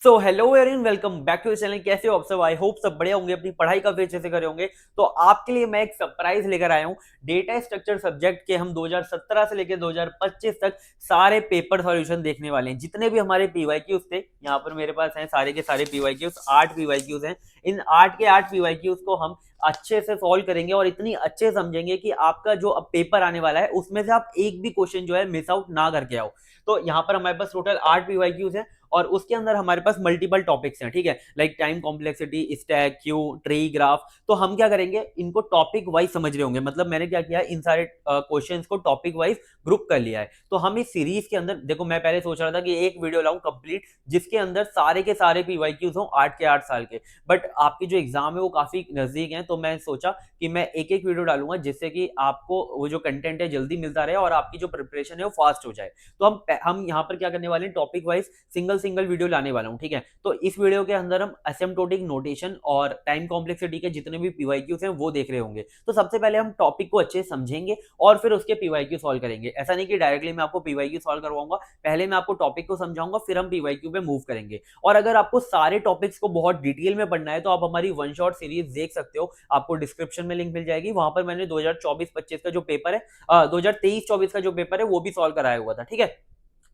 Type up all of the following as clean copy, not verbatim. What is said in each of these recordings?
So hello everyone, welcome back to channel. कैसे हो आप सब? आई होप सब बढ़िया होंगे, अपनी पढ़ाई काफी अच्छे से करे होंगे। तो आपके लिए मैं एक सरप्राइज लेकर आया हूँ। डेटा स्ट्रक्चर सब्जेक्ट के हम 2017 से लेकर 2025 तक सारे पेपर सॉल्यूशन देखने वाले हैं। जितने भी हमारे पीवाईक्यूज थे, यहाँ पर मेरे पास हैं सारे के सारे पीवाईक्यूज। 8 पीवाईक्यूज हैं। इन 8 के 8 पीवाईक्यूज को हम अच्छे से सॉल्व करेंगे और इतनी अच्छे समझेंगे कि आपका जो अब पेपर आने वाला है उसमें से आप एक भी क्वेश्चन जो है मिस आउट ना करके आओ। तो यहाँ पर हमारे पास टोटल 8 पीवाईक्यूज हैं और उसके अंदर हमारे पास मल्टीपल टॉपिक्स हैं। ठीक है, like time complexity, stack, Q, tree, graph. तो हम क्या करेंगे, इनको टॉपिक वाइज समझ रहे होंगे। मतलब मैंने क्या किया, इन सारे क्वेश्चंस को टॉपिक वाइज ग्रुप कर लिया है। तो हम इस सीरीज के अंदर देखो, मैं पहले सोच रहा था कि एक वीडियो लाऊं कंप्लीट जिसके अंदर सारे के सारे पीवाईक्यूज हों 8 के 8 साल के। बट आपकी जो एग्जाम है वो काफी नजदीक है, तो मैं सोचा कि मैं एक एक वीडियो डालूंगा जिससे कि आपको वो जो कंटेंट है जल्दी मिलता रहे और आपकी जो प्रिपरेशन है वो फास्ट हो जाए। तो हम यहाँ पर क्या करने वाले हैं, topic wise single single video लाने वाला हूँ। ठीक है, तो इस वीडियो के अंदर हम एसिम्प्टोटिक नोटेशन और टाइम कॉम्प्लेक्सिटी के जितने भी पीवाईक्यूज हैं वो देख रहे होंगे। तो सबसे पहले हम टॉपिक को अच्छे से समझेंगे और फिर उसके पीवाईक्यू सॉल्व करेंगे। ऐसा नहीं कि डायरेक्टली मैं आपको पीवाईक्यू सॉल्व करवाऊंगा, पहले मैं आपको टॉपिक को समझाऊंगा फिर हम पीवाईक्यू पे मूव करेंगे। और अगर आपको सारे टॉपिक्स को बहुत डिटेल में पढ़ना है तो आप हमारी वन शॉट सीरीज देख सकते हो। आपको डिस्क्रिप्शन में लिंक मिल जाएगी, वहां पर मैंने 2024-25 का जो पेपर है 2023-24 का जो पेपर है वो भी सॉल्व कराया हुआ था। ठीक है,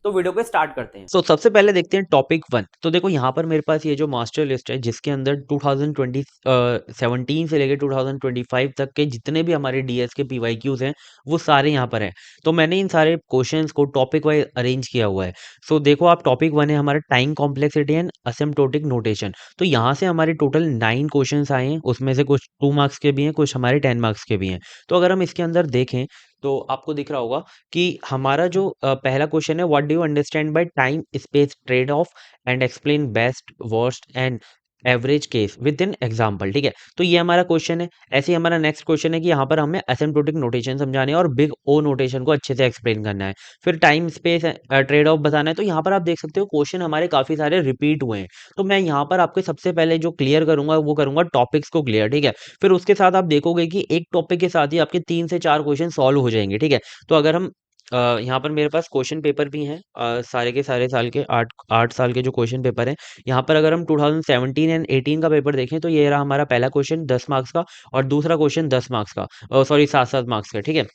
तो वीडियो को स्टार्ट करते हैं। सबसे पहले देखते हैं टॉपिक 1। तो देखो यहाँ पर मेरे पास ये जो मास्टर लिस्ट है जिसके अंदर 2017 से लेकर 2025 तक के जितने भी हमारे डीएस के पीवाईक्यूज हैं वो सारे यहाँ पर हैं। तो मैंने इन सारे क्वेश्चंस को टॉपिक वाइज अरेंज किया हुआ है। सो देखो, आप टॉपिक 1 है हमारा time complexity and asymptotic notation. तो यहाँ से हमारे टोटल 9 क्वेश्चंस आए हैं, उसमें से कुछ 2 मार्क्स के भी हैं, कुछ हमारे 10 मार्क्स के भी हैं। तो अगर हम इसके अंदर देखें तो आपको दिख रहा होगा कि हमारा जो पहला क्वेश्चन है, what do you understand by time space trade off and explain best worst and average case with in example. ठीक है, तो ये हमारा क्वेश्चन है। ऐसे ही हमारा नेक्स्ट क्वेश्चन है कि यहाँ पर हमें एसिम्प्टोटिक नोटेशन समझाने हैं और बिग ओ नोटेशन को अच्छे से एक्सप्लेन करना है। फिर टाइम स्पेस ट्रेड ऑफ बताना है। तो यहाँ पर आप देख सकते हो क्वेश्चन हमारे काफी सारे रिपीट हुए हैं। तो मैं यहाँ पर आपके सबसे पहले जो क्लियर करूंगा वो करूंगा टॉपिक्स को क्लियर। ठीक है, फिर उसके साथ आप देखोगे कि एक टॉपिक के साथ ही आपके 3 से 4 क्वेश्चन सॉल्व हो जाएंगे। ठीक है, तो अगर हम यहाँ पर मेरे पास क्वेश्चन पेपर भी हैं, सारे के सारे साल के 8 8 साल के जो क्वेश्चन पेपर हैं। यहाँ पर अगर हम 2017 एंड 18 का पेपर देखें तो ये रहा हमारा पहला क्वेश्चन 10 मार्क्स का और दूसरा क्वेश्चन 10 मार्क्स का, सॉरी 7-7 मार्क्स का। ठीक है,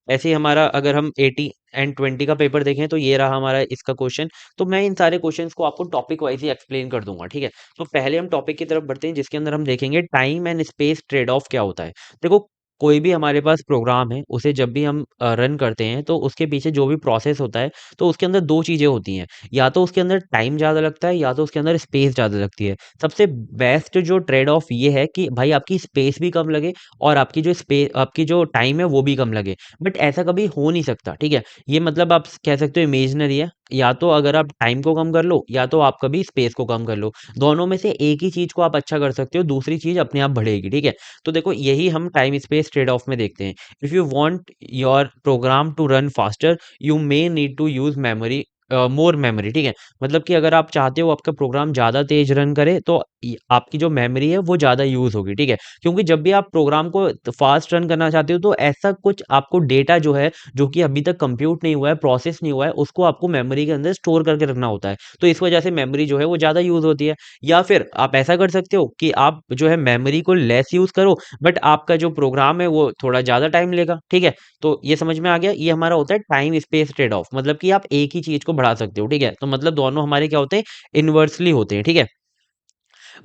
ऐसे ही हमारा अगर हम 80 एंड 20 का पेपर देखें तो ये रहा हमारा इसका क्वेश्चन। तो मैं इन सारे क्वेश्चंस को आपको टॉपिक वाइज ही एक्सप्लेन कर दूंगा। ठीक है, तो पहले हम टॉपिक की तरफ बढ़ते हैं जिसके अंदर हम देखेंगे time and space trade off क्या होता है। देखो, कोई भी हमारे पास प्रोग्राम है उसे जब भी हम रन करते हैं तो उसके पीछे जो भी प्रोसेस होता है तो उसके अंदर दो चीजें होती हैं। या तो उसके अंदर टाइम ज्यादा लगता है या तो उसके अंदर स्पेस ज्यादा लगती है। सबसे बेस्ट जो ट्रेड ऑफ ये है कि भाई आपकी स्पेस भी कम लगे और आपकी जो टाइम है वो भी कम लगे। बट ऐसा कभी हो नहीं सकता। ठीक है, ये मतलब आप कह सकते हो इमेजिनरी है। या तो अगर आप टाइम को कम कर लो या तो आप कभी स्पेस को कम कर लो। दोनों में से एक ही चीज को आप अच्छा कर सकते हो, दूसरी चीज अपने आप बढ़ेगी। ठीक है, तो देखो यही हम टाइम स्पेस ट्रेड ऑफ में देखते हैं। If you want your program to run faster you may need to use memory, more memory. ठीक है, मतलब कि अगर आप चाहते हो आपका प्रोग्राम ज्यादा तेज रन करे तो आपकी जो मेमोरी है वो ज्यादा यूज होगी। ठीक है, क्योंकि जब भी आप प्रोग्राम को फास्ट रन करना चाहते हो तो ऐसा कुछ आपको डेटा जो है जो कि अभी तक कंप्यूट नहीं हुआ है, प्रोसेस नहीं हुआ है, उसको आपको मेमोरी के अंदर स्टोर करके रखना होता है। तो इस वजह से मेमोरी जो है वो ज्यादा यूज होती है। या फिर आप ऐसा कर सकते हो कि आप जो है मेमोरी को लेस यूज करो बट आपका जो प्रोग्राम है वो थोड़ा ज्यादा टाइम लेगा। ठीक है, तो ये समझ में आ गया। ये हमारा होता है टाइम स्पेस ट्रेड ऑफ, मतलब कि आप एक ही चीज को बढ़ा सकते हो। ठीक है, तो मतलब दोनों हमारे क्या होते हैं, इनवर्सली होते हैं। ठीक है,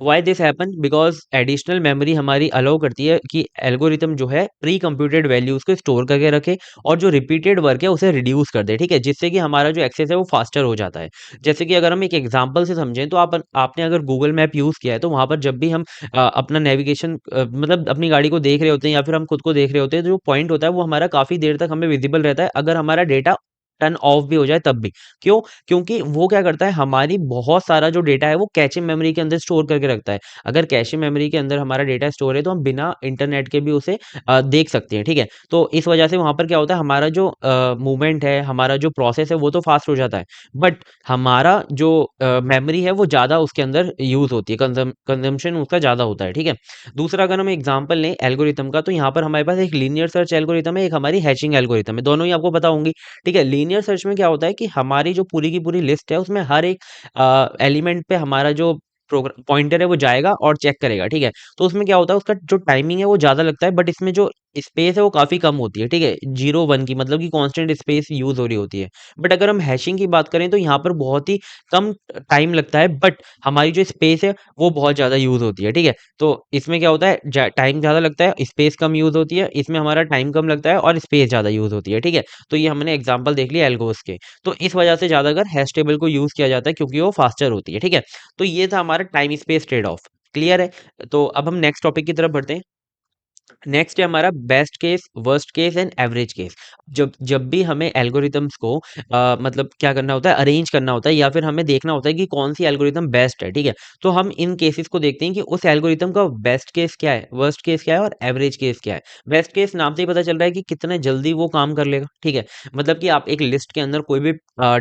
why this happen because additional memory हमारी अलाउ करती है कि एल्गोरिथम जो है प्री कंप्यूटेड वैल्यूज को स्टोर करके रखे और जो रिपीटेड वर्क है उसे रिड्यूस कर दे। ठीक है, जिससे कि हमारा जो एक्सेस है वो फास्टर हो जाता है। जैसे कि अगर हम एक एग्जांपल से समझें तो आपने अगर गूगल मैप यूज किया है तो वहां पर जब भी हम अपना नेविगेशन मतलब अपनी गाड़ी को देख रहे होते हैं या फिर हम खुद को देख रहे होते हैं तो जो पॉइंट होता है वो हमारा काफी देर तक हमें विजिबल रहता है, अगर हमारा डेटा टर्न ऑफ भी हो जाए तब भी। क्यों? क्योंकि वो क्या करता है, हमारी बहुत सारा जो डेटा है वो कैche मेमोरी के अंदर स्टोर करके रखता है। अगर कैche मेमोरी के अंदर हमारा डेटा स्टोर है तो हम बिना इंटरनेट के भी उसे देख सकते हैं। ठीक है, तो इस वजह से वहां पर क्या होता है, हमारा जो मूवमेंट है, हमारा जो प्रोसेस है वो तो फास्ट हो जाता है बट हमारा जो मेमोरी है वो ज्यादा उसके अंदर यूज होती है, कंजम्पशन उसका ज्यादा होता है। ठीक है, दूसरा अगर हम एग्जाम्पल लें एल्गोरिथम का तो यहाँ पर हमारे पास एक लीनियर सर्च एल्गोरिथम है, एक हमारी हैचिंग एल्गोरिथम है, दोनों ही आपको पता होंगी। ठीक है, लीनियर सर्च में क्या होता है कि हमारी जो पूरी की पूरी लिस्ट है उसमें हर एक एलिमेंट पे हमारा जो पॉइंटर है वो जाएगा और चेक करेगा, ठीक है। तो उसमें क्या होता है, उसका जो टाइमिंग है वो ज्यादा लगता है, बट इसमें जो स्पेस है वो काफी कम होती है, ठीक है। 0 1 की मतलब कि कांस्टेंट स्पेस यूज हो रही होती है। बट अगर हम हैशिंग की बात करें तो यहाँ पर बहुत ही कम टाइम लगता है, बट हमारी जो स्पेस है वो बहुत ज्यादा यूज होती है, ठीक है। तो इसमें क्या होता है, टाइम ज्यादा लगता है, स्पेस कम यूज होती है, इसमें हमारा टाइम कम लगता है और स्पेस ज्यादा यूज होती है, ठीक है। तो ये हमने एग्जांपल देख लिया एल्गोस के। तो इस वजह से ज्यादातर हैश टेबल को यूज किया जाता है क्योंकि वो फास्टर होती है, ठीक है। तो ये था हमारा time space trade off. Clear है। तो अब हम नेक्स्ट टॉपिक की तरफ बढ़ते हैं। नेक्स्ट है हमारा best case, worst case and average case. जब जब भी हमें एल्गोरिथम्स को मतलब क्या करना होता है, अरेंज करना होता है या फिर हमें देखना होता है कि कौन सी एल्गोरिथम बेस्ट है, ठीक है। तो हम इन केसेस को देखते हैं कि उस एल्गोरिथम का बेस्ट केस क्या है, वर्स्ट केस क्या है और एवरेज केस क्या है। बेस्ट केस नाम से ही पता चल रहा है कि कितने जल्दी वो काम कर लेगा, ठीक है। मतलब कि आप एक लिस्ट के अंदर कोई भी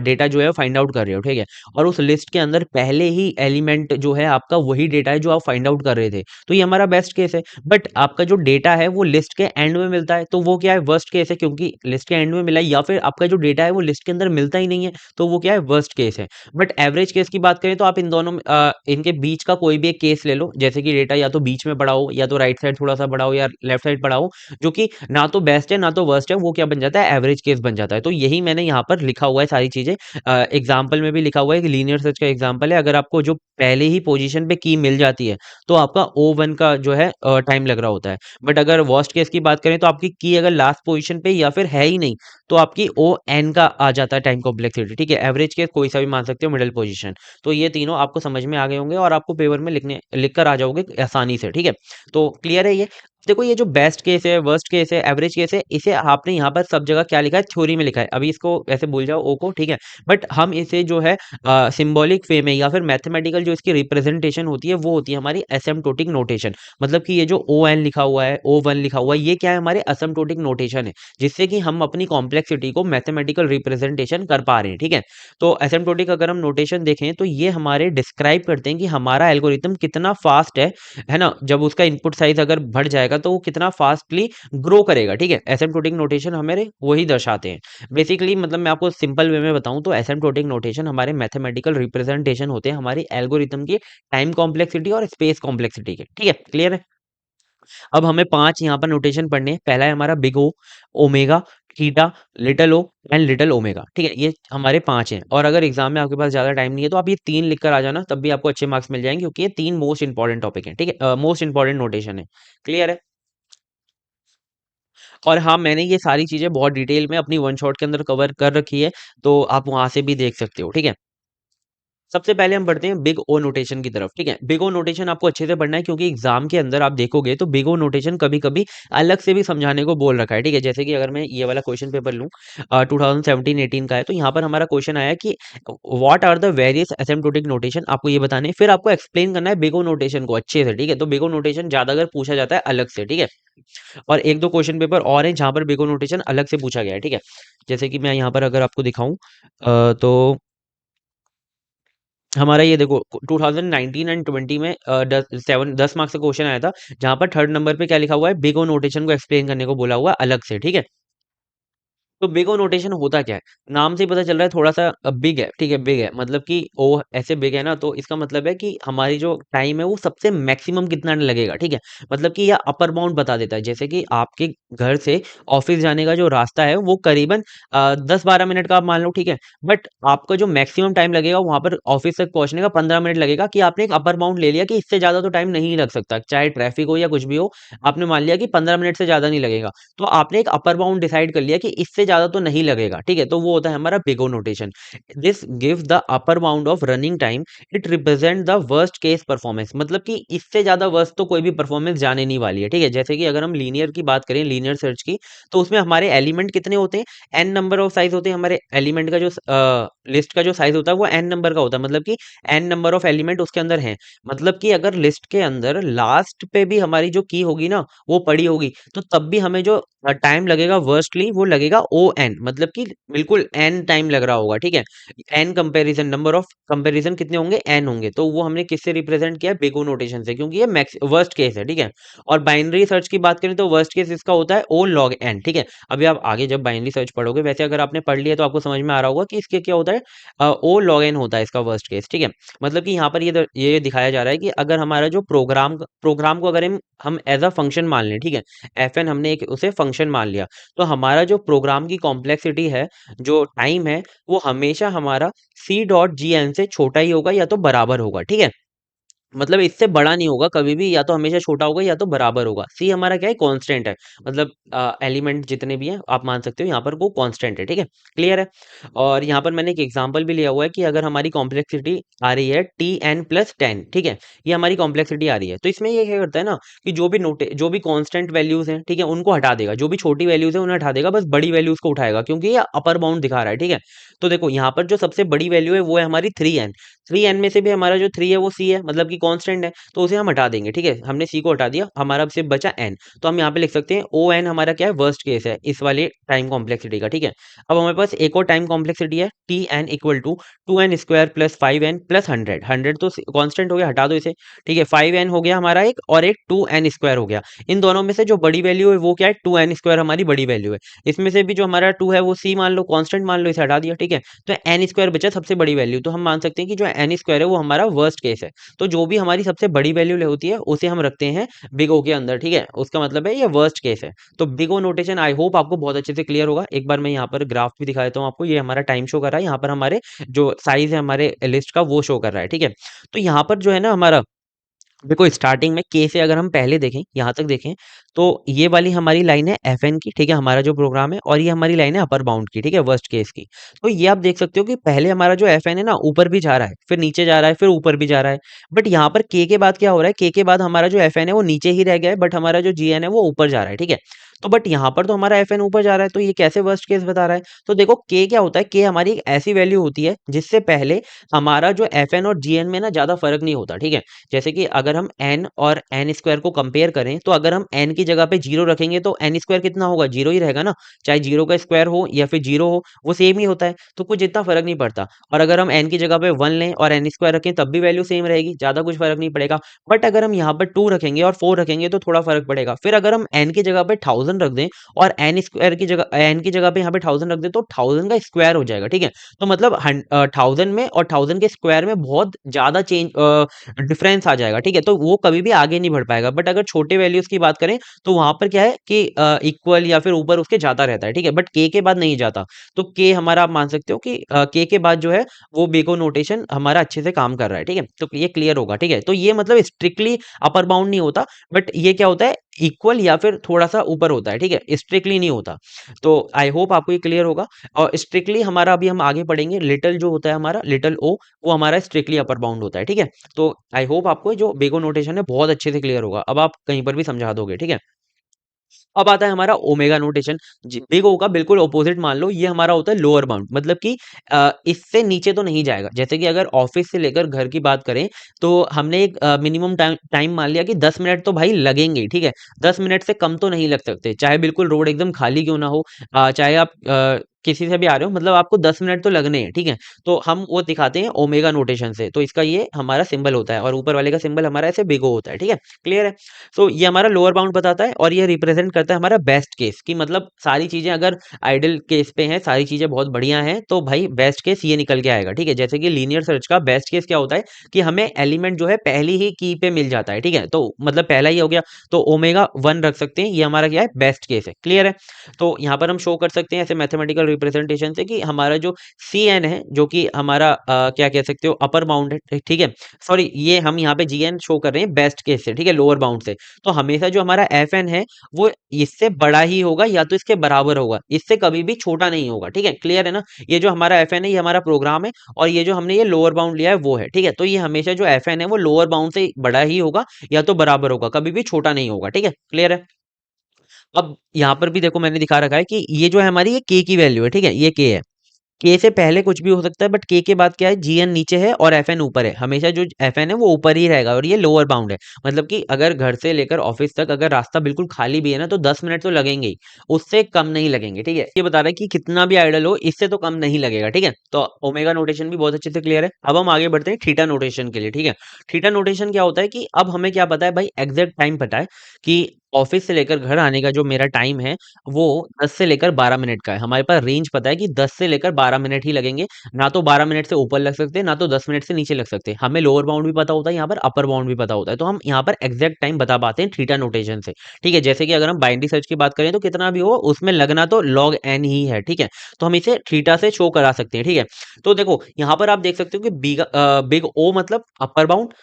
डेटा जो है फाइंड आउट कर रहे हो, ठीक है। और उस लिस्ट के अंदर पहले ही एलिमेंट जो है आपका वही डेटा है जो आप फाइंड आउट कर रहे थे, तो ये हमारा बेस्ट केस है। बट आपका जो डेटा है वो लिस्ट के एंड में मिलता है, तो वो क्या है, वर्स्ट केस है, क्योंकि लिस्ट के एंड में मिला है। या फिर आपका जो डेटा है वो लिस्ट के अंदर मिलता ही नहीं है, तो वो क्या है, वर्स्ट केस है। बट एवरेज केस की बात करें तो आप इन दोनों इनके बीच का कोई भी एक केस ले लो, जैसे कि डेटा या तो बीच में पड़ा हो या तो राइट साइड थोड़ा सा बड़ा हो या लेफ्ट साइड पड़ा हो, जो कि ना तो बेस्ट है ना तो वर्स्ट है, वो क्या बन जाता है, एवरेज केस बन जाता है। तो यही मैंने यहाँ पर लिखा हुआ है सारी चीजें। एग्जाम्पल में भी लिखा हुआ है कि लीनियर सर्च का एग्जाम्पल है, अगर आपको जो पहले ही पोजीशन पे की मिल जाती है तो आपका O1 का जो है टाइम लग रहा होता है। बट अगर वर्स्ट केस की बात करें तो आपकी की अगर लास्ट पोजीशन पे या फिर है ही नहीं, तो आपकी ON का आ जाता है टाइम कॉम्प्लेक्सिटी, ठीक है। एवरेज केस कोई सा भी मान सकते हो, मिडिल पोजीशन। तो ये तीनों आपको समझ में आ गए होंगे और आपको पेपर में लिख कर आ जाओगे आसानी से, ठीक है। तो क्लियर है ये। देखो ये जो बेस्ट केस है, वर्स्ट केस है, एवरेज केस है, इसे आपने यहाँ पर सब जगह क्या लिखा है, थ्योरी में लिखा है। अभी इसको ऐसे भूल जाओ ओ को, ठीक है। बट हम इसे जो है सिंबॉलिक वे में या फिर मैथमेटिकल जो इसकी रिप्रेजेंटेशन होती है वो होती है हमारी एसिम्प्टोटिक नोटेशन। मतलब कि ये जो ON लिखा हुआ है, O1 लिखा हुआ है, ये क्या है, हमारे एसिम्प्टोटिक नोटेशन है, जिससे कि हम अपनी कॉम्प्लेक्सिटी को मैथमेटिकल रिप्रेजेंटेशन कर पा रहे हैं, ठीक है। तो एसिम्प्टोटिक अगर हम नोटेशन देखें तो ये हमारे डिस्क्राइब करते हैं कि हमारा एल्गोरिथम कितना फास्ट है ना। जब उसका इनपुट साइज अगर बढ़ जाएगा तो वो कितना फास्टली ग्रो करेगा, ठीक है। एसिम्प्टोटिक नोटेशन हमारे वही दर्शाते हैं बेसिकली। मतलब मैं आपको सिंपल वे में बताऊं तो एसिम्प्टोटिक नोटेशन हमारे मैथमेटिकल रिप्रेजेंटेशन होते हैं हमारी एल्गोरिथम की टाइम कॉम्प्लेक्सिटी और स्पेस कॉम्प्लेक्सिटी के, ठीक है। क्लियर है। अब हमें 5 यहाँ पर नोटेशन पढ़ने हैं। पहला है हमारा big O, omega, theta, little O and little omega, ठीक है। ये हमारे 5 हैं और अगर एग्जाम में आपके पास ज्यादा टाइम नहीं है तो आप ये 3 लिख कर आ जाना, तब भी आपको अच्छे मार्क्स मिल जाएंगे, क्योंकि ये 3 मोस्ट इंपॉर्टेंट टॉपिक हैं, ठीक है, मोस्ट इंपॉर्टेंट नोटेशन है। क्लियर है। और हाँ, मैंने ये सारी चीजें बहुत डिटेल में अपनी वन शॉट के अंदर कवर कर रखी है, तो आप वहां से भी देख सकते हो, ठीक है। सबसे पहले हम बढ़ते हैं बिग ओ नोटेशन की तरफ, ठीक है। बिग ओ नोटेशन आपको अच्छे से पढ़ना है, क्योंकि एग्जाम के अंदर आप देखोगे तो बिग ओ नोटेशन कभी कभी अलग से भी समझाने को बोल रखा है, ठीक है। जैसे कि अगर मैं ये वाला क्वेश्चन पेपर लूँ 2017-18 का है, तो यहाँ पर हमारा क्वेश्चन आया कि what are the various asymptotic notation, आपको ये बताने हैं, फिर आपको एक्सप्लेन करना है बिग ओ नोटेशन को अच्छे से, ठीक है। तो बिग ओ नोटेशन ज्यादा अगर पूछा जाता है अलग से, ठीक है। और एक दो क्वेश्चन पेपर और हैं जहां पर बिग ओ नोटेशन अलग से पूछा गया है, ठीक है। जैसे कि मैं यहाँ पर अगर आपको दिखाऊं तो हमारा ये देखो 2019 एंड 20 में 10 मार्क्स का क्वेश्चन आया था, जहां पर थर्ड नंबर पे क्या लिखा हुआ है, बिग ओ नोटेशन को एक्सप्लेन करने को बोला हुआ है अलग से, ठीक है। तो बिग ओ नोटेशन होता क्या है, नाम से ही पता चल रहा है थोड़ा सा बिग है, ठीक है। बिग है मतलब कि ओ ऐसे बिग है ना, तो इसका मतलब है कि हमारी जो टाइम है वो सबसे मैक्सिमम कितना लगेगा, ठीक है। मतलब कि यह अपर बाउंड बता देता है, जैसे कि आपके घर से ऑफिस जाने का जो रास्ता है वो करीबन 10-12 मिनट का आप मान लो, ठीक है। बट आपका जो मैक्सिमम टाइम लगेगा वहां पर ऑफिस तक पहुंचने का 15 मिनट लगेगा, कि आपने एक अपर बाउंड ले लिया कि इससे ज्यादा तो टाइम नहीं लग सकता, चाहे ट्रैफिक हो या कुछ भी हो। आपने मान लिया कि 15 मिनट से ज्यादा नहीं लगेगा, तो आपने एक अपर बाउंड डिसाइड कर लिया कि इससे ज्यादा तो नहीं लगेगा, ठीक है। तो वो होता है हमारा big O notation. This give the upper bound of running time, it represent the worst case performance. मतलब कि इससे ज्यादा वर्स्ट तो कोई भी परफॉर्मेंस जाने नहीं वाली है, ठीक है। जैसे कि अगर हम लीनियर की बात करें, लीनियर सर्च की, तो उसमें हमारे एलिमेंट कितने होते हैं, एन नंबर ऑफ साइज होते हैं। हमारे एलिमेंट का जो लिस्ट का जो साइज होता है वो एन नंबर का होता है, मतलब कि एन नंबर ऑफ एलिमेंट उसके अंदर है। मतलब कि अगर लिस्ट के अंदर लास्ट पे भी हमारी जो की होगी ना वो पड़ी होगी, तो तब भी हमें जो टाइम लगेगा वर्स्टली वो लगेगा ओ एन, मतलब कि बिल्कुल एन टाइम लग रहा होगा, ठीक है। N comparison, number of comparison कितने होंगे, एन होंगे, तो वो हमने किससे रिप्रेजेंट किया है, बिग ओ नोटेशन से, क्योंकि ये मैक्स वर्स्ट केस है, ठीक है। और बाइनरी सर्च की बात करें तो वर्स्ट केस इसका होता है ओ लॉग एन, ठीक है। अभी आप आगे जब बाइनरी सर्च पढ़ोगे, वैसे अगर आपने पढ़ लिया तो आपको समझ में आ रहा होगा कि इसके क्या होता है, ओ लॉग एन होता है इसका वर्स्ट केस, ठीक है। मतलब कि यहाँ पर ये दिखाया जा रहा है कि अगर हमारा जो प्रोग्राम को अगर हम एज अ फंक्शन मान लें, ठीक है, एफ एन हमने एक उसे फंक्शन मान लिया, तो हमारा जो प्रोग्राम की कॉम्प्लेक्सिटी है, जो टाइम है, वो हमेशा हमारा सी डॉट जी एन से छोटा ही होगा या तो बराबर होगा, ठीक है। मतलब इससे बड़ा नहीं होगा कभी भी, या तो हमेशा छोटा होगा या तो बराबर होगा। सी हमारा क्या है, कांस्टेंट है, मतलब एलिमेंट जितने भी हैं आप मान सकते हो यहाँ पर वो कांस्टेंट है, ठीक है। क्लियर है। और यहाँ पर मैंने एक एग्जांपल भी लिया हुआ है कि अगर हमारी कॉम्प्लेक्सिटी आ रही है टी एन प्लस टेन, ठीक है, ये हमारी कॉम्प्लेक्सिटी आ रही है, तो इसमें ये क्या करता है ना कि जो भी कॉन्स्टेंट वैल्यूज हैं, ठीक है, उनको हटा देगा, जो भी छोटी वैल्यूज है उन्हें हटा देगा, बस बड़ी वैल्यूज को उठाएगा, क्योंकि ये अपर बाउंड दिखा रहा है, ठीक है। तो देखो यहाँ पर जो सबसे बड़ी वैल्यू है वो है हमारी 3n। 3n में से भी हमारा जो 3 है वो c है, मतलब कि कांस्टेंट है, तो उसे हम हटा देंगे, ठीक है। हमने c को हटा दिया, हमारा अब सिर्फ बचा n, तो हम यहाँ पे लिख सकते हैं ओ एन हमारा क्या है, वर्स्ट केस है इस वाले टाइम कॉम्प्लेक्सिटी का, ठीक है। अब हमारे पास एक और टाइम कॉम्प्लेक्सिटी है T n equal to 2n² plus 5n plus 100। 100 तो कांस्टेंट हो गया, हटा दो इसे, ठीक है। 5n हो गया हमारा एक, और एक 2n² हो गया। इन दोनों में से जो बड़ी वैल्यू है वो क्या है, 2n² हमारी बड़ी वैल्यू है। इसमें से भी जो हमारा 2 है वो c मान लो, कांस्टेंट मान लो, इसे हटा दिया, ठीक है। तो एन स्क्वायर बचा सबसे बड़ी वैल्यू, तो हम मान सकते हैं कि जो एन स्क्वायर है वो हमारा वर्स्ट केस है। तो जो भी हमारी सबसे बड़ी वैल्यू होती है उसे हम रखते हैं बिग ओ के अंदर, ठीक है, उसका मतलब है ये वर्स्ट केस है। तो big O notation I hope आपको बहुत अच्छे से क्लियर होगा। एक बार मैं यहाँ पर ग्राफ भी दिखा देता हूँ आपको, ये हमारा टाइम शो कर रहा है, यहाँ पर हमारे जो साइज है हमारे लिस्ट का वो शो कर रहा है, ठीक है। तो यहाँ पर जो है ना हमारा, देखो स्टार्टिंग में के से अगर हम पहले देखें, यहाँ तक देखें, तो ये वाली हमारी लाइन है एफ एन की, ठीक है, हमारा जो प्रोग्राम है, और ये हमारी लाइन है अपर बाउंड की, ठीक है, वर्स्ट केस की। तो ये आप देख सकते हो कि पहले हमारा जो एफ एन है ना ऊपर भी जा रहा है, फिर नीचे जा रहा है, फिर ऊपर भी जा रहा है। बट यहाँ पर के बाद क्या हो रहा है, के बाद हमारा जो एफ एन है वो नीचे ही रह गया है, बट हमारा जो जी एन है वो ऊपर जा रहा है, ठीक है। तो बट यहाँ पर तो हमारा एफ एन ऊपर जा रहा है, तो ये कैसे वर्स्ट केस बता रहा है। तो देखो के क्या होता है, के हमारी एक ऐसी वैल्यू होती है जिससे पहले हमारा जो एफ एन और जी एन में ना ज्यादा फर्क नहीं होता, ठीक है। जैसे कि अगर हम n और n स्क्वायर को कंपेयर करें, तो अगर हम n की जगह पे जीरो रखेंगे तो n स्क्वायर कितना होगा, जीरो ही रहेगा ना। चाहे जीरो का स्क्वायर हो या फिर जीरो हो, वो सेम ही होता है, तो कुछ इतना फर्क नहीं पड़ता। और अगर हम n की जगह पे 1 लें और n स्क्वायर रखें तब भी वैल्यू सेम रहेगी, ज्यादा कुछ फर्क नहीं पड़ेगा। बट अगर हम यहाँ पर 2 रखेंगे और 4 रखेंगे तो थोड़ा फर्क पड़ेगा। फिर अगर हम n की जगह पे 1000 रख दें और n की जगह पे यहाँ पे 1000 रख दें, तो 1000 का स्क्वायर हो जाएगा, ठीक है। तो मतलब 1000 में और 1000 के स्क्वायर में बहुत ज्यादा चेंज डिफरेंस आ जाएगा, ठीक है। तो वो कभी भी आगे नहीं बढ़ पाएगा। बट अगर छोटे वैल्यूज की बात करें तो वहां पर क्या है कि इक्वल या फिर ऊपर उसके जाता रहता है, ठीक है, बट के बाद नहीं जाता। तो के हमारा आप मान सकते हो कि के बाद जो है वो बेको नोटेशन हमारा अच्छे से काम कर रहा है, ठीक है। तो ये क्लियर होगा, ठीक है। तो ये मतलब स्ट्रिक्टली अपर बाउंड नहीं होता, बट ये क्या होता है, इक्वल या फिर थोड़ा सा ऊपर होता है, ठीक है, स्ट्रिक्टली नहीं होता। तो आई होप आपको ये क्लियर होगा। और स्ट्रिक्टली हमारा अभी हम आगे पढ़ेंगे, लिटिल जो होता है हमारा लिटिल ओ, वो हमारा स्ट्रिक्टली अपर बाउंड होता है, ठीक है। तो आई होप आपको जो बेगो नोटेशन है बहुत अच्छे से क्लियर होगा, अब आप कहीं पर भी समझा दोगे, ठीक है। अब आता है हमारा ओमेगा नोटेशन। बिग ओ का बिल्कुल ऑपोजिट मान लो, ये हमारा होता है लोअर बाउंड, मतलब कि इससे नीचे तो नहीं जाएगा। जैसे कि अगर ऑफिस से लेकर घर की बात करें, तो हमने एक मिनिमम टाइम टाइम मान लिया कि 10 मिनट तो भाई लगेंगे ही, ठीक है। 10 मिनट से कम तो नहीं लग सकते, चाहे बिल्कुल रोड एकदम खाली क्यों ना हो, चाहे आप किसी से भी आ रहे हो, मतलब आपको 10 मिनट तो लगने हैं, ठीक है। तो हम वो दिखाते हैं ओमेगा नोटेशन से, तो इसका ये हमारा सिंबल होता है, और ऊपर वाले का सिंबल हमारा ऐसे बिग ओ होता है, ठीक है। क्लियर है। तो ये हमारा लोअर बाउंड बताता है, और ये रिप्रेजेंट करता है हमारा बेस्ट केस, की मतलब सारी चीजें अगर आइडल केस पे हैं, सारी चीजें बहुत बढ़िया हैं, तो भाई बेस्ट केस ये निकल के आएगा, ठीक है। जैसे कि लीनियर सर्च का बेस्ट केस क्या होता है कि हमें एलिमेंट जो है पहली ही की पे मिल जाता है, ठीक है। तो मतलब पहला ही हो गया, तो ओमेगा 1 रख सकते हैं, ये हमारा क्या है, बेस्ट केस है। क्लियर है। तो यहाँ पर हम शो कर सकते हैं ऐसे मैथमेटिकल रिप्रेजेंटेशन से कि हमारा जो सी एन है, जो कि हमारा क्या कह सकते हो, अपर बाउंड है, ठीक है। सॉरी, ये हम यहाँ पे जी एन शो कर रहे हैं बेस्ट केस से, ठीक है, लोअर बाउंड से। तो हमेशा जो हमारा एफ एन है वो इससे बड़ा ही होगा या तो इसके बराबर होगा, इससे कभी भी छोटा नहीं होगा, ठीक है। क्लियर है ना। ये जो हमारा एफ एन है ये हमारा प्रोग्राम है, और ये जो हमने ये लोअर बाउंड लिया है वो है, ठीक है। तो ये हमेशा जो एफ एन है वो लोअर बाउंड से बड़ा ही होगा या तो बराबर होगा, कभी भी छोटा नहीं होगा, ठीक है। क्लियर है। अब यहाँ पर भी देखो मैंने दिखा रखा है कि ये जो है हमारी ये के की वैल्यू है, ठीक है, ये के है। के से पहले कुछ भी हो सकता है, बट के के बाद क्या है, जीएन नीचे है और एफएन ऊपर है, हमेशा जो एफएन है वो ऊपर ही रहेगा और ये लोअर बाउंड है। मतलब कि अगर घर से लेकर ऑफिस तक अगर रास्ता बिल्कुल खाली भी है ना, तो 10 मिनट तो लगेंगे ही, उससे कम नहीं लगेंगे। ठीक है, ये बता रहा है कि कितना भी आइडल हो इससे तो कम नहीं लगेगा। ठीक है, तो ओमेगा नोटेशन भी बहुत अच्छे से क्लियर है। अब हम आगे बढ़ते हैं थीटा नोटेशन के लिए। ठीक है, थीटा नोटेशन क्या होता है कि अब हमें क्या पता है भाई, एग्जैक्ट टाइम पता है कि ऑफिस से लेकर घर आने का जो मेरा टाइम है वो 10 से लेकर 12 मिनट का है। हमारे पास रेंज पता है कि 10 से लेकर 12 मिनट ही लगेंगे, ना तो 12 मिनट से ऊपर लग सकते हैं, ना तो 10 मिनट से नीचे लग सकते हैं। हमें लोअर बाउंड भी पता होता है, यहाँ पर अपर बाउंड भी पता होता है, तो हम यहाँ पर एग्जैक्ट टाइम बता पाते हैं थीटा नोटेशन से। ठीक है, जैसे कि अगर हम बाइनरी सर्च की बात करें तो कितना भी हो उसमें लगना तो log n ही है। ठीक है, तो हम इसे थीटा से शो करा सकते हैं। ठीक है, तो देखो यहाँ पर आप देख सकते हो कि बिग ओ मतलब अपर बाउंड,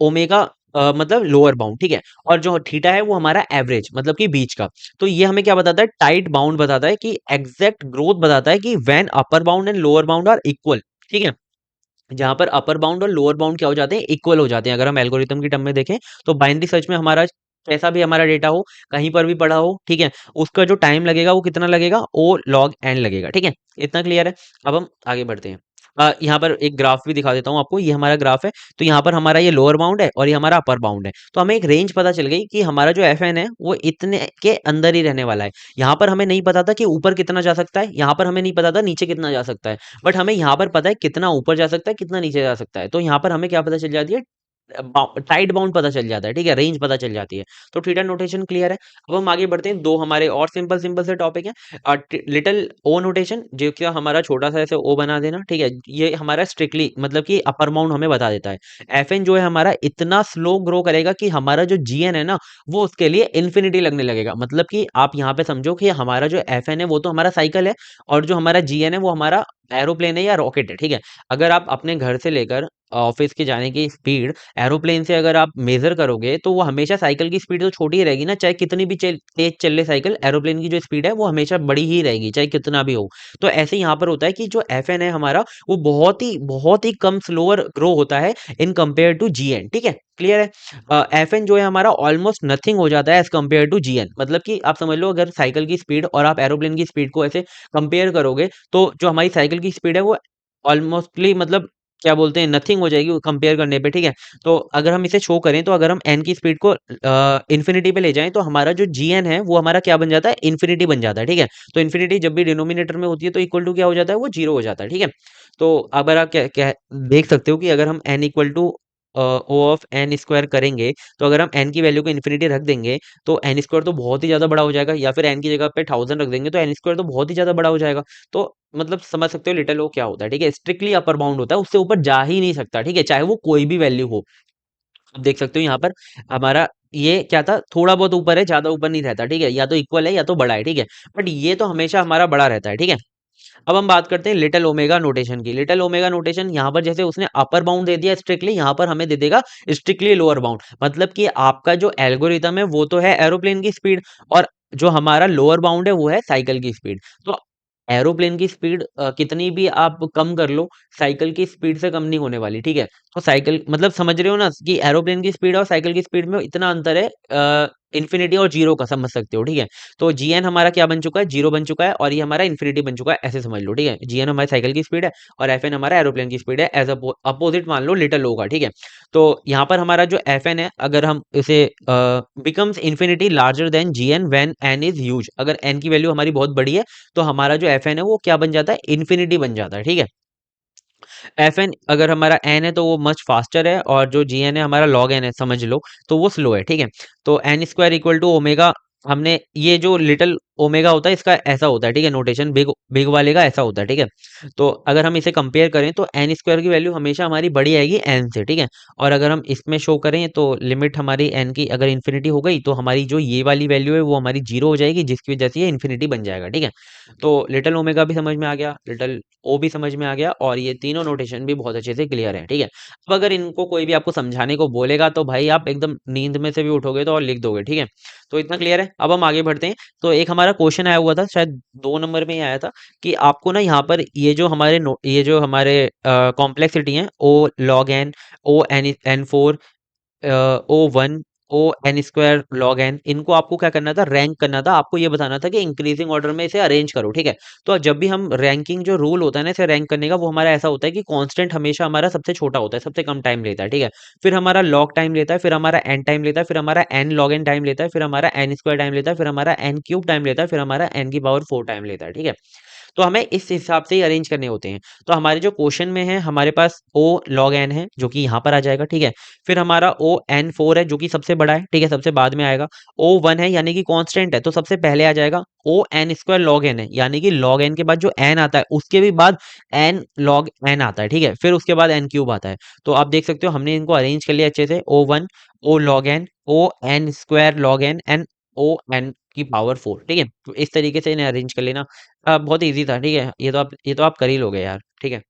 ओमेगा मतलब लोअर बाउंड। ठीक है, और जो थीटा है वो हमारा एवरेज मतलब कि बीच का। तो ये हमें क्या बताता है, टाइट बाउंड बताता है कि एग्जैक्ट ग्रोथ बताता है कि when upper bound and lower bound are equal. ठीक है, जहां पर अपर बाउंड और लोअर बाउंड क्या हो जाते हैं, इक्वल हो जाते हैं। अगर हम एल्गोरिथम की टर्म में देखें तो बाइनरी सर्च में हमारा कैसा भी हमारा डेटा हो, कहीं पर भी पड़ा हो, ठीक है, उसका जो टाइम लगेगा वो कितना लगेगा, ओ लॉग एन लगेगा। ठीक है, इतना क्लियर है। अब हम आगे बढ़ते हैं। यहाँ पर एक ग्राफ भी दिखा देता हूँ आपको, ये हमारा ग्राफ है। तो यहाँ पर हमारा ये लोअर बाउंड है और ये हमारा अपर बाउंड है, तो हमें एक रेंज पता चल गई कि हमारा जो एफ एन है वो इतने के अंदर ही रहने वाला है। यहाँ पर हमें नहीं पता था कि ऊपर कितना जा सकता है, यहाँ पर हमें नहीं पता था नीचे कितना जा सकता है, बट हमें यहाँ पर पता है कितना ऊपर जा सकता है, कितना नीचे जा सकता है। तो यहाँ पर हमें क्या पता चल जाती है, टाइट बाउंड पता चल जाता है। ठीक है, रेंज पता चल जाती है। तो थीटा नोटेशन क्लियर है। अब हम आगे बढ़ते हैं, दो हमारे और सिंपल सिंपल से टॉपिक है। लिटिल ओ नोटेशन, जो क्या हमारा छोटा सा ऐसे ओ बना देना। ठीक है, ये हमारा स्ट्रिक्टली मतलब कि अपर बाउंड हमें बता देता है। एफ एन जो है हमारा इतना स्लो ग्रो करेगा कि हमारा जो जी एन है ना वो उसके लिए इन्फिनिटी लगने लगेगा। मतलब कि आप यहाँ पे समझो कि हमारा जो एफ एन है वो तो हमारा साइकिल है, और जो हमारा जी एन है वो हमारा एरोप्लेन है या रॉकेट है। ठीक है, अगर आप अपने घर से लेकर ऑफिस के जाने की स्पीड एरोप्लेन से अगर आप मेजर करोगे तो वो हमेशा साइकिल की स्पीड तो छोटी ही रहेगी ना, चाहे कितनी भी तेज चल ले साइकिल, एरोप्लेन की जो स्पीड है वो हमेशा बड़ी ही रहेगी चाहे कितना भी हो। तो ऐसे यहाँ पर होता है कि जो एफ एन है हमारा वो बहुत ही कम स्लोअर ग्रो होता है in compare to g n. ठीक है, क्लियर है। एफ एन जो है हमारा ऑलमोस्ट नथिंग हो जाता है as compare to g n. मतलब कि आप समझ लो अगर साइकिल की स्पीड और आप एरोप्लेन की स्पीड को ऐसे कंपेयर करोगे तो जो हमारी साइकिल की स्पीड है वो ऑलमोस्टली मतलब क्या बोलते हैं, नथिंग हो जाएगी कंपेयर करने पे। ठीक है, तो अगर हम इसे शो करें तो अगर हम एन की स्पीड को इन्फिनिटी पे ले जाएं तो हमारा जो जी एन है वो हमारा क्या बन जाता है, इन्फिनिटी बन जाता है। ठीक है, तो इन्फिनिटी जब भी डिनोमिनेटर में होती है तो इक्वल टू क्या हो जाता है, वो जीरो हो जाता है। ठीक है, तो अगर आप क्या क्या देख सकते हो कि अगर हम n equal to O of n square करेंगे, तो अगर हम एन की वैल्यू को इन्फिनिटी रख देंगे तो एन स्क्वायर तो बहुत ही ज्यादा बड़ा हो जाएगा, या फिर एन की जगह पे 1000 रख देंगे तो एन स्क्वायर तो बहुत ही ज्यादा बड़ा हो जाएगा। तो मतलब समझ सकते हो लिटिल ओ क्या होता है। ठीक है, स्ट्रिक्टली अपर बाउंड होता है, उससे ऊपर जा ही नहीं सकता। ठीक है, चाहे वो कोई भी वैल्यू हो। अब देख सकते हो यहाँ पर हमारा ये क्या था, थोड़ा बहुत ऊपर है, ज्यादा ऊपर नहीं रहता। ठीक है, या तो इक्वल है या तो बड़ा है। ठीक है, बट ये तो हमेशा हमारा बड़ा रहता है। ठीक है, अब हम बात करते हैं लिटिल ओमेगा नोटेशन की। लिटिल ओमेगा नोटेशन यहाँ पर जैसे उसने अपर बाउंड दे दिया स्ट्रिक्टली, यहाँ पर हमें दे देगा स्ट्रिक्टली लोअर बाउंड। मतलब कि आपका जो एल्गोरिथम है वो तो है एरोप्लेन की स्पीड, और जो हमारा लोअर बाउंड है वो है साइकिल की स्पीड। तो एरोप्लेन की स्पीड कितनी भी आप कम कर लो, साइकिल की स्पीड से कम नहीं होने वाली। ठीक है, तो साइकिल मतलब समझ रहे हो ना कि एरोप्लेन की स्पीड और साइकिल की स्पीड में इतना अंतर है, इन्फिनिटी और जीरो का, समझ सकते हो। ठीक है, तो जीएन हमारा क्या बन चुका है, जीरो बन चुका है, और ये हमारा इन्फिनिटी बन चुका है, ऐसे समझ लो। ठीक है, जीएन हमारी साइकिल की स्पीड है और एफएन हमारा एरोप्लेन की स्पीड है, एज अपोजिट मान लो लिटिल होगा। ठीक है, तो यहाँ पर हमारा जो एफएन है अगर हम इसे becomes infinity larger than g n when n is huge, अगर एन की वैल्यू हमारी बहुत बड़ी है तो हमारा जो एफएन है वो क्या बन जाता है, इन्फिनिटी बन जाता है। ठीक है, एफएन अगर हमारा एन है तो वो मच फास्टर है, और जो जीएन है हमारा लॉग एन है समझ लो, तो वो स्लो है। ठीक है, तो n square equal to omega, हमने ये जो लिटिल ओमेगा होता है इसका ऐसा होता है। ठीक है, नोटेशन बिग बिग वाले का ऐसा होता है। ठीक है, तो अगर हम इसे कंपेयर करें तो एन स्क्वायर की वैल्यू हमेशा हमारी बड़ी आएगी एन से। ठीक है, और अगर हम इसमें शो करें तो लिमिट हमारी एन की अगर इन्फिनिटी हो गई तो हमारी जो ये वाली वैल्यू है वो हमारी जीरो हो जाएगी, जिसकी वजह से ये इन्फिनिटी बन जाएगा। ठीक है, तो लिटिल ओमेगा भी समझ में आ गया, लिटिल ओ भी समझ में आ गया, और ये तीनों नोटेशन भी बहुत अच्छे से क्लियर है। ठीक है, अब अगर इनको कोई भी आपको समझाने को बोलेगा तो भाई आप एकदम नींद में से भी उठोगे तो और लिख दोगे। ठीक है, तो इतना क्लियर है। अब हम आगे बढ़ते हैं। तो एक हमारा क्वेश्चन आया हुआ था, शायद 2 नंबर में ही आया था, कि आपको ना यहाँ पर ये जो हमारे कॉम्प्लेक्सिटी है, O log N, O N N four, O one, O N square log N, इनको आपको क्या करना था, रैंक करना था, आपको ये बताना था कि इंक्रीजिंग ऑर्डर में इसे अरेंज करो, ठीक है। तो जब भी हम रैंकिंग जो रूल होता है ना इसे रैंक करने का, वो हमारा ऐसा होता है कि कांस्टेंट हमेशा हमारा सबसे छोटा होता है, सबसे कम टाइम लेता है, ठीक है। फिर हमारा लॉग टाइम लेता है, फिर हमारा एन टाइम लेता है, फिर हमारा एन लॉग एन टाइम लेता है, फिर हमारा एन स्क्वायर टाइम लेता है, फिर हमारा एन क्यूब टाइम लेता है, फिर हमारा एन की पावर 4 टाइम लेता है, ठीक है। तो हमें इस हिसाब से ही अरेंज करने होते हैं। तो हमारे जो क्वेश्चन में है हमारे पास ओ लॉग एन है जो कि यहाँ पर आ जाएगा, ठीक है। फिर हमारा ओ एन 4 है जो कि सबसे बड़ा है, ठीक है, सबसे बाद में आएगा। ओ 1 है यानी कि कांस्टेंट है तो सबसे पहले आ जाएगा। O N square log n है यानी कि लॉग एन के बाद जो एन आता है उसके भी बाद एन लॉग एन आता है, ठीक है। फिर उसके बाद एन क्यूब आता है। तो आप देख सकते हो हमने इनको अरेंज कर लिया अच्छे से, O one, O log N, O N square log N, N O N की पावर 4, ठीक है। तो इस तरीके से इन्हें अरेंज कर लेना। बहुत ईज़ी था, ठीक है? ये तो आप कर ही लोगे यार, ठीक है?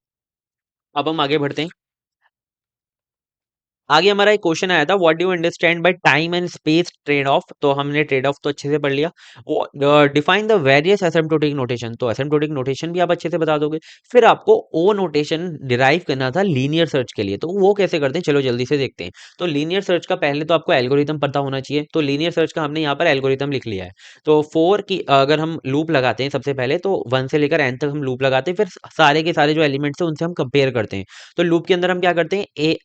अब हम आगे बढ़ते हैं। आगे हमारा एक क्वेश्चन आया था, what do you understand by time and space trade off. तो हमने ट्रेड ऑफ तो अच्छे से पढ़ लिया। वो define the various asymptotic notation, तो एसिम्प्टोटिक नोटेशन भी आप अच्छे से बता दोगे। फिर आपको ओ नोटेशन डिराइव करना था लीनियर सर्च के लिए, तो वो कैसे करते हैं चलो जल्दी से देखते हैं। तो लीनियर सर्च का पहले तो आपको एल्गोरिथम पता होना चाहिए, तो लीनियर सर्च का हमने यहाँ पर एल्गोरिथम लिख लिया है। तो फोर की अगर हम लूप लगाते हैं सबसे पहले, तो वन से लेकर एन तक हम लूप लगाते हैं, फिर सारे के सारे जो एलिमेंट्स हैं उनसे हम कंपेयर करते हैं। तो लूप के अंदर हम क्या करते हैं, ए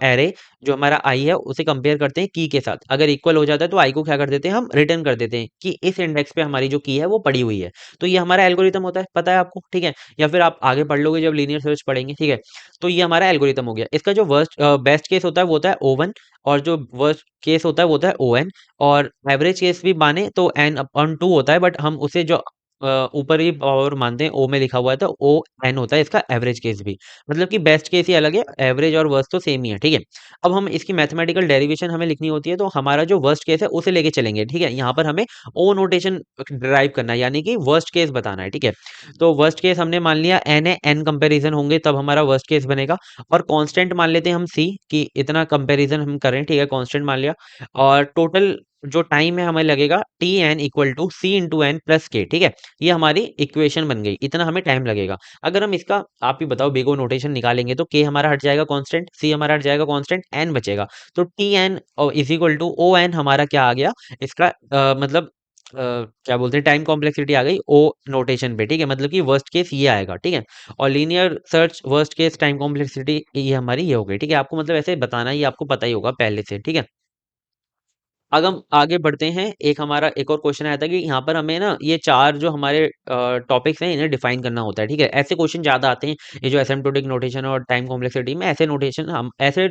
एरे जो हमारा आई है उसे कंपेयर करते हैं की के साथ, अगर इक्वल हो जाता है तो आई को क्या कर देते हैं, हम रिटर्न कर देते हैं कि इस इंडेक्स पे हमारी जो की है वो पड़ी हुई है। तो ये हमारा एल्गोरिथम होता है, पता है आपको, ठीक है। या फिर आप आगे पढ़ लोगे जब लीनियर सर्च पढ़ेंगे, ठीक है। तो ये हमारा एल्गोरिथम हो गया। इसका जो वर्स्ट बेस्ट केस होता है वो होता है ओ वन, और जो वर्स्ट केस होता है वो होता है ओ एन, और एवरेज केस भी माने तो एन अपॉन टू होता है, बट हम उसे जो ऊपर ही पावर मानते हैं, ओ में लिखा हुआ है तो ओ एन होता है इसका एवरेज केस भी। मतलब कि बेस्ट केस ही अलग है, एवरेज और वर्स्ट तो सेम ही है, ठीक है। अब हम इसकी मैथमेटिकल डेरिवेशन हमें लिखनी होती है, तो हमारा जो वर्स्ट केस है उसे लेके चलेंगे, ठीक है। यहाँ पर हमें ओ नोटेशन डिराइव करना है यानी कि वर्स्ट केस बताना है, ठीक है। तो वर्स्ट केस हमने मान लिया एन है, एन कंपैरिजन होंगे तब हमारा वर्स्ट केस बनेगा। और कांस्टेंट मान लेते हैं हम सी, कि इतना कंपैरिजन हम करें, ठीक है, कांस्टेंट मान लिया। और टोटल जो टाइम है हमें लगेगा T n equal to c into n plus k, ठीक है। ये हमारी इक्वेशन बन गई, इतना हमें टाइम लगेगा। अगर हम इसका आप ही बताओ बेगो नोटेशन निकालेंगे तो के हमारा हट जाएगा कांस्टेंट, सी हमारा हट जाएगा कांस्टेंट, एन बचेगा। तो T n is equal to O n हमारा क्या आ गया, इसका मतलब क्या बोलते हैं, टाइम कॉम्प्लेक्सिटी आ गई ओ नोटेशन पे, ठीक है। मतलब कि वर्स्ट केस ये आएगा, ठीक है। और linear search worst case time complexity ये हमारी ये हो गई, ठीक है। आपको मतलब ऐसे बताना, ये आपको पता ही होगा पहले से, ठीक है। अगर हम आगे बढ़ते हैं, एक हमारा एक और क्वेश्चन आया था कि यहाँ पर हमें ना ये चार जो हमारे टॉपिक्स हैं इन्हें डिफाइन करना होता है, ठीक है। ऐसे क्वेश्चन ज्यादा आते हैं, ये जो एसिम्प्टोटिक नोटेशन और टाइम कॉम्प्लेक्सिटी में ऐसे नोटेशन हम ऐसे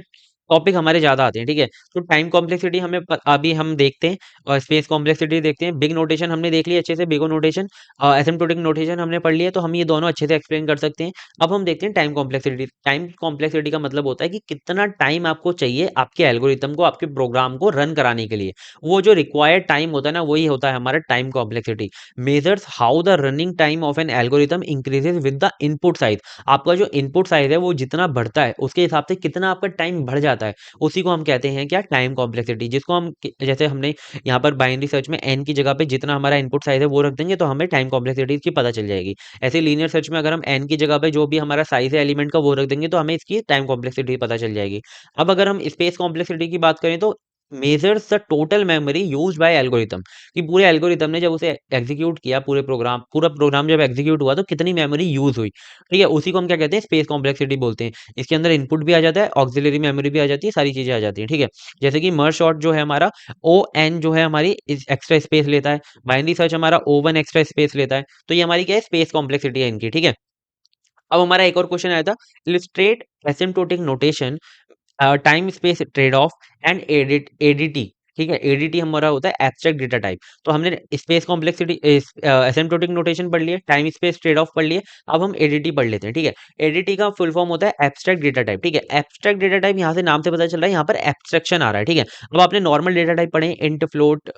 टॉपिक हमारे ज्यादा आते हैं, ठीक है। तो टाइम कॉम्प्लेक्सिटी हमें अभी हम देखते हैं, और स्पेस कॉम्प्लेक्सिटी देखते हैं। बिग नोटेशन हमने देख लिया अच्छे से, बिगो नोटेशन, एसिम्प्टोटिक नोटेशन हमने पढ़ लिया, तो हम ये दोनों अच्छे से एक्सप्लेन कर सकते हैं। अब हम देखते हैं टाइम कॉम्प्लेक्सिटी। टाइम कॉम्प्लेक्सिटी का मतलब होता है कि कितना टाइम आपको चाहिए आपके एल्गोरिथम को, आपके प्रोग्राम को रन कराने के लिए। वो जो रिक्वायर्ड टाइम होता है ना, वही होता है हमारा time complexity. Measures how the running time of an algorithm increases with the input size. आपका जो इनपुट साइज है वो जितना बढ़ता है उसके हिसाब से कितना आपका टाइम बढ़ जाता है, उसी को हम कहते हैं क्या, टाइम कॉम्प्लेक्सिटी। जिसको हम जैसे हमने यहाँ पर बाइनरी सर्च में एन की जगह पे जितना हमारा इनपुट साइज है वो रख देंगे तो हमें टाइम कॉम्प्लेक्सिटी की पता चल जाएगी। ऐसे लीनियर सर्च में अगर हम एन की जगह पे जो भी हमारा साइज है एलिमेंट का वो रख देंगे तो हमें इसकी टाइम कॉम्प्लेक्सिटी पता चल जाएगी। अब अगर हम स्पेस कॉम्प्लेक्सिटी की बात करें तो measures the total memory used by algorithm, कि पूरे एल्गोरिथम ने जब उसे एग्जीक्यूट किया, पूरा प्रोग्राम जब एग्जीक्यूट हुआ तो कितनी मेमोरी यूज हुई, ठीक है। उसी को हम क्या कहते हैं, स्पेस कॉम्प्लेक्सिटी बोलते हैं। इसके अंदर इनपुट भी आ जाता है, ऑक्सिलरी मेमोरी भी आ जाती है, सारी चीजें आ जाती है, ठीक है। जैसे कि मर्ज शॉर्ट जो है हमारा ओ एन जो है हमारी एक्स्ट्रा स्पेस लेता है, बाइनरी सर्च हमारा ओ वन एक्स्ट्रा स्पेस लेता है। तो ये हमारी क्या है, स्पेस कॉम्प्लेक्सिटी है इनकी, ठीक है। अब हमारा एक और क्वेश्चन आया था, illustrate asymptotic notation, time space trade off and ADT, ठीक है। एडीटी हमारा होता है एब्स्ट्रैक्ट डेटा टाइप। तो हमने स्पेस कॉम्प्लेक्सिटी एसिम्प्टोटिक नोटेशन पढ़ लिए, टाइम स्पेस ट्रेड ऑफ पढ़ लिए। अब हम एडीटी पढ़ लेते हैं, ठीक है। एडीटी का फुल फॉर्म होता है एब्स्ट्रैक्ट डेटा टाइप, ठीक है। एब्स्ट्रैक्ट डेटा टाइप यहाँ से नाम से पता चल रहा है, यहाँ पर एब्स्ट्रैक्शन आ रहा है, ठीक है। अब आपने नॉर्मल डेटा टाइप पढ़े, इंट फ्लोट,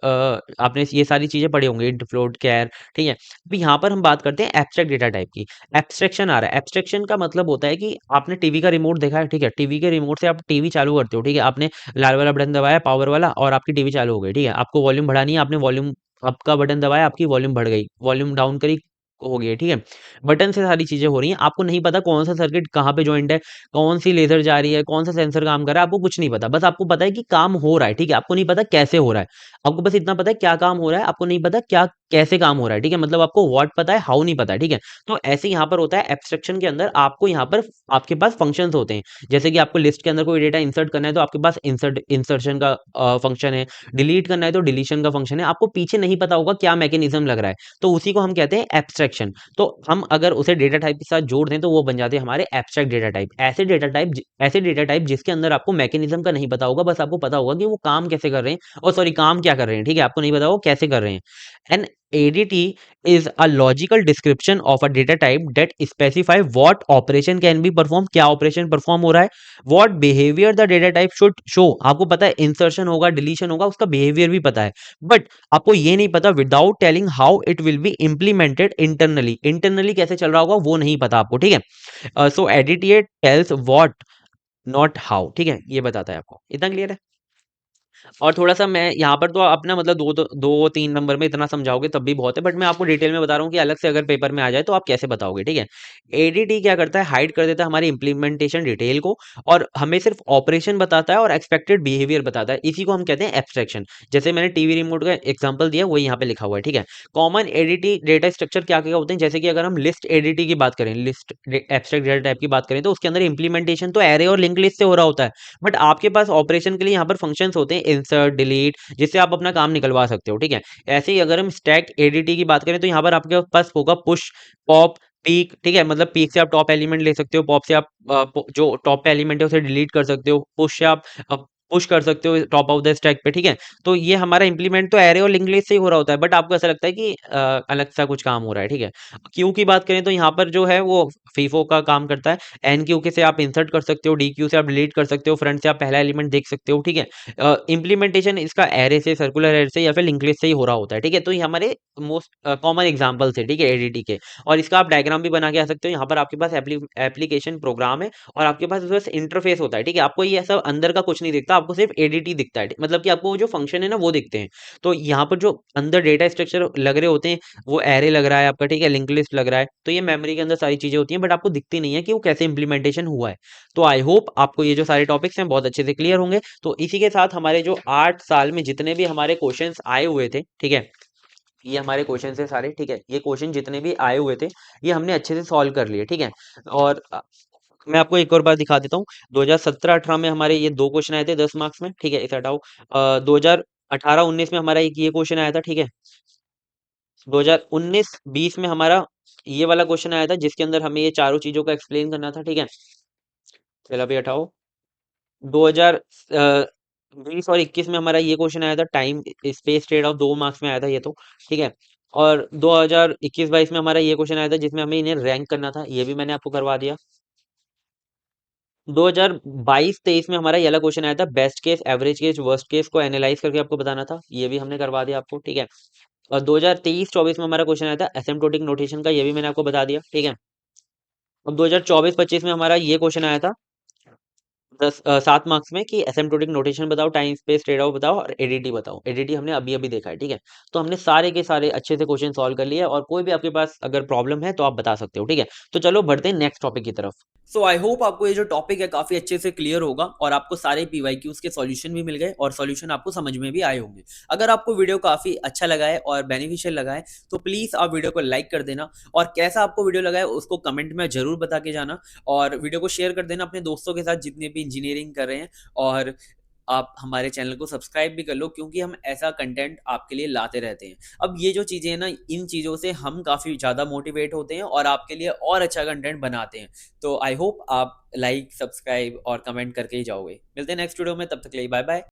आपने ये सारी चीजें पढ़ी होंगी, इंट फ्लोट कैर, ठीक है। अब यहाँ पर हम बात करते हैं एब्स्ट्रैक्ट डेटा टाइप की। एब्स्ट्रैक्शन आ रहा है, एब्स्ट्रैक्शन का मतलब होता है कि आपने टीवी का रिमोट देखा है, ठीक है। टीवी के रिमोट से आप टीवी चालू करते हो, ठीक है। आपने लाल वाला बटन दबाया पावर वाला और आपकी टीवी चालू हो गई, ठीक है। आपको वॉल्यूम बढ़ानी है, आपने वॉल्यूम अप का बटन दबाया, आपकी वॉल्यूम बढ़ गई, वॉल्यूम डाउन करी, हो गई है, ठीक है? बटन से सारी चीज़ें हो रही हैं, आपको नहीं पता कौन-सा सर्किट कहाँ पे जॉइंट है, कौन-सी लेज़र जा रही है, कौन-सा सेंसर काम कर रहा है, आपको कुछ नहीं पता। बस आपको पता है कि काम हो रहा है, ठीक है? आपको नहीं पता कैसे हो रहा है। आपको बस इतना पता है क्या काम हो रहा है, आपको नहीं पता क्या कैसे काम हो रहा है, ठीक है? मतलब आपको व्हाट पता है, हाउ नहीं पता है, ठीक है? तो ऐसे यहाँ पर होता है एब्स्ट्रैक्शन के अंदर आपको यहाँ पर आपके पास फंक्शंस होते हैं। जैसे कि आपको लिस्ट के अंदर कोई डेटा इंसर्ट करना है तो आपके पास इंसर्शन का फंक्शन है, डिलीट करना है तो डिलीशन का फंक्शन है। आपको पीछे नहीं पता होगा क्या मैकेनिज़्म लग रहा है, तो उसी को हम कहते हैं एब्स्ट्रैक्शन। तो हम अगर उसे डेटा टाइप के साथ जोड़ दें तो वो बन जाते हैं हमारे एब्स्ट्रैक्ट डेटा टाइप। ऐसे डेटा टाइप जिसके अंदर आपको मैकेनिज़्म का नहीं पता होगा, बस आपको पता होगा कि वो काम कैसे कर रहे हैं और सॉरी काम क्या कर रहे हैं, ठीक है? आपको नहीं पता होगा कैसे कर रहे हैं। An ADT is a logical description of a data type that specify what operation can be performed, क्या ऑपरेशन परफॉर्म हो रहा है, what behavior the data type should show। आपको पता है इंसर्शन होगा, डिलीशन होगा, उसका बिहेवियर भी पता है, बट आपको ये नहीं पता without telling how it will be implemented internally कैसे चल रहा होगा वो नहीं पता आपको, ठीक है? सो एडिटिएट टेल्स व्हाट नॉट हाउ, ठीक है? ये बताता है आपको। इतना क्लियर है? और थोड़ा-सा मैं यहाँ पर तो अपना मतलब 2-3 नंबर में इतना समझाओगे तब भी बहुत है, बट मैं आपको डिटेल में बता रहा हूँ कि अलग से अगर पेपर में आ जाए तो आप कैसे बताओगे, ठीक है? एडीटी क्या करता है, हाइड कर देता है हमारी इम्प्लीमेंटेशन डिटेल को और हमें सिर्फ ऑपरेशन बताता है और एक्सपेक्टेड बिहेवियर बताता है। इसी को हम कहते हैं एब्स्ट्रैक्शन। जैसे मैंने टीवी रिमोट का एग्जांपल दिया, वही यहाँ पे लिखा हुआ है, ठीक है? कॉमन एडीटी डेटा स्ट्रक्चर क्या-क्या होते हैं, जैसे कि अगर हम लिस्ट एडीटी की बात करें, लिस्ट एब्स्ट्रैक्ट डेटा टाइप की बात करें, तो उसके अंदर इम्प्लीमेंटेशन तो एरे और लिंक लिस्ट से हो रहा होता है। बट आपके पास ऑपरेशन के लिए यहाँ पर फंक्शंस होते हैं इंसर्ट, डिलीट, जिससे आप अपना काम निकलवा सकते हो, ठीक है? ऐसे ही अगर हम स्टैक एडीटी की बात करें तो यहाँ पर आपके पास होगा पुश, पॉप, पीक, ठीक है? मतलब पीक से आप टॉप एलिमेंट ले सकते हो, पॉप से आप जो टॉप एलिमेंट है उसे डिलीट कर सकते हो, पुश से आप पुश कर सकते हो टॉप ऑफ द स्टैक पे, ठीक है? तो ये हमारा इंप्लीमेंट तो एरे और लिंक लिस्ट से ही हो रहा होता है, बट आपको ऐसा लगता है कि अलग सा कुछ काम हो रहा है, ठीक है? क्यू की बात करें तो यहाँ पर जो है वो फीफो का काम करता है। एनक्यू के से आप इंसर्ट कर सकते हो, डीक्यू से आप डिलीट कर सकते हो, फ्रंट से आप पहला एलिमेंट देख सकते हो, ठीक है? इम्प्लीमेंटेशन इसका एरे से, सर्कुलर एरे से या फिर लिंक लिस्ट से ही हो रहा होता है, ठीक है? तो ये हमारे मोस्ट कॉमन एग्जांपल्स है, ठीक है? एडीटी के। और इसका आप डायग्राम भी बना के आ सकते हो। यहाँ पर आपके पास एप्लीकेशन प्रोग्राम है और आपके पास बस इंटरफेस होता है, ठीक है? आपको ये सब अंदर का कुछ नहीं दिखता, आपको सिर्फ एडीटी दिखता है, मतलब कि आपको वो जो फंक्शन है ना वो दिखते हैं। तो यहाँ पर जो अंदर डेटा स्ट्रक्चर लग रहे होते हैं वो एरे लग रहा है आपका, ठीक है? लिंक लिस्ट लग रहा है, तो ये मेमोरी के अंदर सारी चीजें होती हैं, बट आपको दिखती नहीं है कि वो कैसे इंप्लीमेंटेशन हुआ है। तो आई होप आपको ये जो सारे टॉपिक्स हैं बहुत अच्छे से क्लियर होंगे। तो इसी के साथ हमारे जो 8 साल में जितने भी हमारे क्वेश्चंस आए हुए थे, ठीक है? ये हमारे क्वेश्चन है सारे, ठीक है? ये क्वेश्चन जितने भी आए हुए थे ये हमने अच्छे से सॉल्व कर लिए, ठीक है? और मैं आपको एक और बार दिखा देता हूँ। 2017-18 में हमारे ये 2 क्वेश्चन आए थे 10 मार्क्स में, ठीक है? इसे हटाओ। 2018-19 में हमारा एक ये क्वेश्चन आया था, ठीक है? 2019-20 में हमारा ये वाला क्वेश्चन आया था जिसके अंदर हमें ये चारों चीजों का एक्सप्लेन करना था, ठीक है? चलो अभी हटाओ। 2020 और 21 में हमारा ये क्वेश्चन आया था, time space trade off, 2 marks में आया था ये तो, ठीक है? और 2021-22 में हमारा ये क्वेश्चन आया था जिसमें हमें इन्हें रैंक करना था, ये भी मैंने आपको करवा दिया। 2022-23 में हमारा ये वाला क्वेश्चन आया था, best case, average case, worst case को एनालाइज करके आपको बताना था, ये भी हमने करवा दिया आपको, ठीक है? और 2023-24 में हमारा क्वेश्चन आया था एसिम्प्टोटिक नोटेशन का, ये भी मैंने आपको बता दिया, ठीक है? अब 2024-25 में हमारा ये क्वेश्चन आया था 7 मार्क्स में कि एसिम्प्टोटिक नोटेशन बताओ, टाइम स्पेस ट्रेड ऑफ बताओ और एडीटी बताओ। एडीटी हमने अभी अभी देखा है, ठीक है? तो हमने सारे के सारे अच्छे से क्वेश्चन सॉल्व कर लिए और कोई भी आपके पास अगर प्रॉब्लम है तो आप बता सकते हो, ठीक है? तो चलो बढ़ते हैं नेक्स्ट टॉपिक की तरफ। सो आई होप आपको ये जो टॉपिक है काफी अच्छे से क्लियर होगा और आपको सारे पीवाईक्यूज के सॉल्यूशन भी मिल गए और सॉल्यूशन आपको समझ में भी आए होंगे। अगर आपको वीडियो काफी अच्छा लगा है और बेनिफिशियल लगा है तो प्लीज आप वीडियो को लाइक कर देना और कैसा आपको वीडियो लगा है उसको कमेंट में जरूर बता के जाना और वीडियो को शेयर कर देना अपने दोस्तों के साथ जितने भी इंजीनियरिंग कर रहे हैं और आप हमारे चैनल को सब्सक्राइब भी कर लो क्योंकि हम ऐसा कंटेंट आपके लिए लाते रहते हैं। अब ये जो चीज़ें हैं ना, इन चीज़ों से हम काफ़ी ज़्यादा मोटिवेट होते हैं और आपके लिए और अच्छा कंटेंट बनाते हैं। तो आई होप आप लाइक, सब्सक्राइब और कमेंट करके ही जाओगे। मिलते हैं नेक्स्ट वीडियो में, तब तक के लिए बाय बाय।